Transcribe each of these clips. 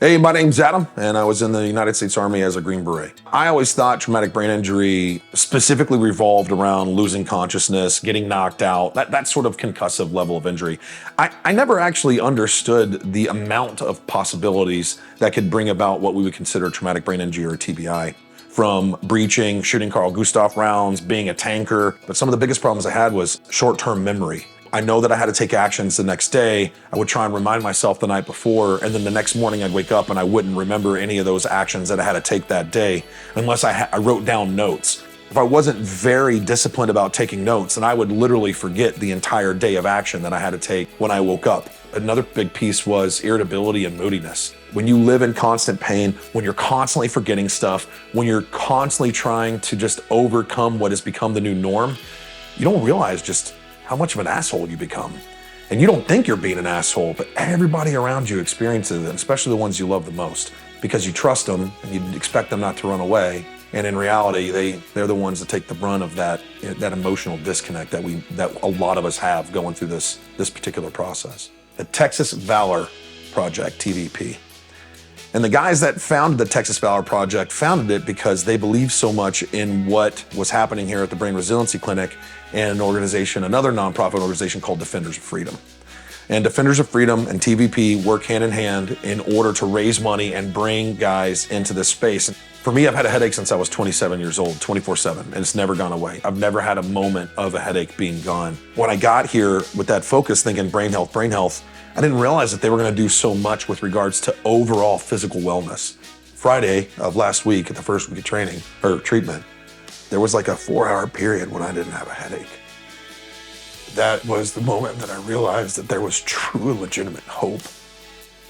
Hey, my name's Adam, and I was in the United States Army as a Green Beret. I always thought traumatic brain injury specifically revolved around losing consciousness, getting knocked out, that sort of concussive level of injury. I never actually understood the amount of possibilities that could bring about what we would consider traumatic brain injury or TBI. From breaching, shooting Carl Gustav rounds, being a tanker. But some of the biggest problems I had was short-term memory. I know that I had to take actions the next day. I would try and remind myself the night before, and then the next morning I'd wake up and I wouldn't remember any of those actions that I had to take that day unless I wrote down notes. If I wasn't very disciplined about taking notes, then I would literally forget the entire day of action that I had to take when I woke up. Another big piece was irritability and moodiness. When you live in constant pain, when you're constantly forgetting stuff, when you're constantly trying to just overcome what has become the new norm, you don't realize just how much of an asshole you become. And you don't think you're being an asshole, but everybody around you experiences it, especially the ones you love the most, because you trust them and you expect them not to run away. And in reality, they're the ones that take the brunt of that emotional disconnect that a lot of us have going through this particular process. The Texas Valor Project, TVP. And the guys that founded the Texas Valor Project founded it because they believed so much in what was happening here at the Brain Resiliency Clinic and an organization, another nonprofit organization called Defenders of Freedom. And Defenders of Freedom and TVP work hand in hand in order to raise money and bring guys into this space. For me, I've had a headache since I was 27 years old, 24/7, and it's never gone away. I've never had a moment of a headache being gone. When I got here with that focus, thinking brain health, I didn't realize that they were gonna do so much with regards to overall physical wellness. Friday of last week, at the first week of training, or treatment, there was like a 4-hour period when I didn't have a headache. That was the moment that I realized that there was true legitimate hope,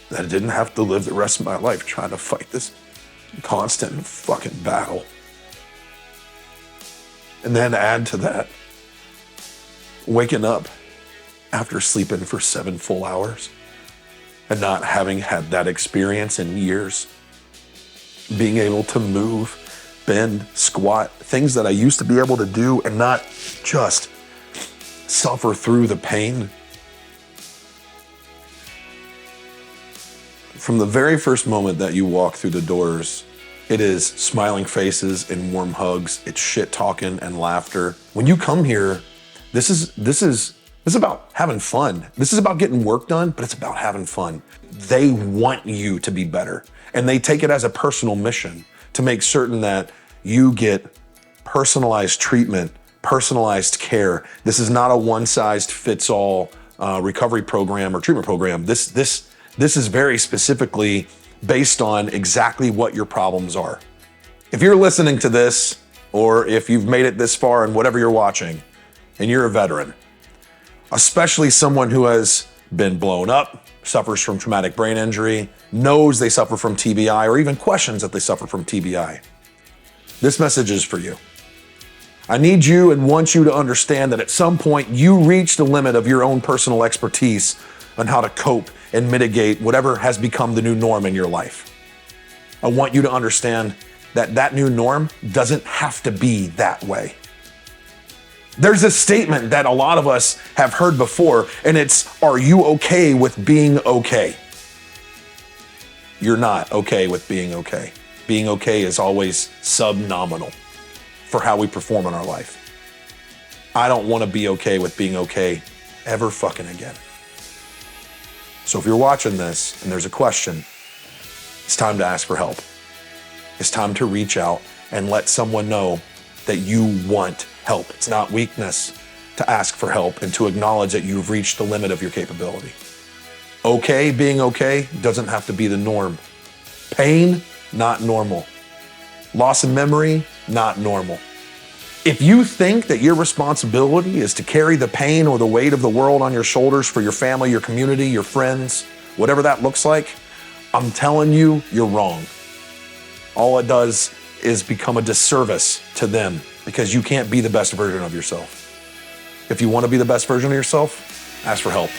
that I didn't have to live the rest of my life trying to fight this constant fucking battle. And then add to that, waking up after sleeping for 7 full hours and not having had that experience in years, being able to move, bend, squat, things that I used to be able to do and not just suffer through the pain. From the very first moment that you walk through the doors, it is smiling faces and warm hugs. It's shit talking and laughter. When you come here, this is about having fun. This is about getting work done, but it's about having fun. They want you to be better, and they take it as a personal mission to make certain that you get personalized treatment, personalized care. This is not a one-size-fits-all recovery program or treatment program. This is very specifically based on exactly what your problems are. If you're listening to this, or if you've made it this far in whatever you're watching, and you're a veteran, especially someone who has been blown up, suffers from traumatic brain injury, knows they suffer from TBI, or even questions that they suffer from TBI. This message is for you. I need you and want you to understand that at some point you reach the limit of your own personal expertise on how to cope and mitigate whatever has become the new norm in your life. I want you to understand that that new norm doesn't have to be that way. There's a statement that a lot of us have heard before, and it's, are you okay with being okay? You're not okay with being okay. Being okay is always subnominal for how we perform in our life. I don't want to be okay with being okay ever fucking again. So if you're watching this and there's a question, it's time to ask for help. It's time to reach out and let someone know that you want help. It's not weakness to ask for help and to acknowledge that you've reached the limit of your capability. Okay, being okay doesn't have to be the norm. Pain, not normal. Loss of memory, not normal. If you think that your responsibility is to carry the pain or the weight of the world on your shoulders for your family, your community, your friends, whatever that looks like, I'm telling you, you're wrong. All it does is become a disservice to them because you can't be the best version of yourself. If you want to be the best version of yourself, ask for help.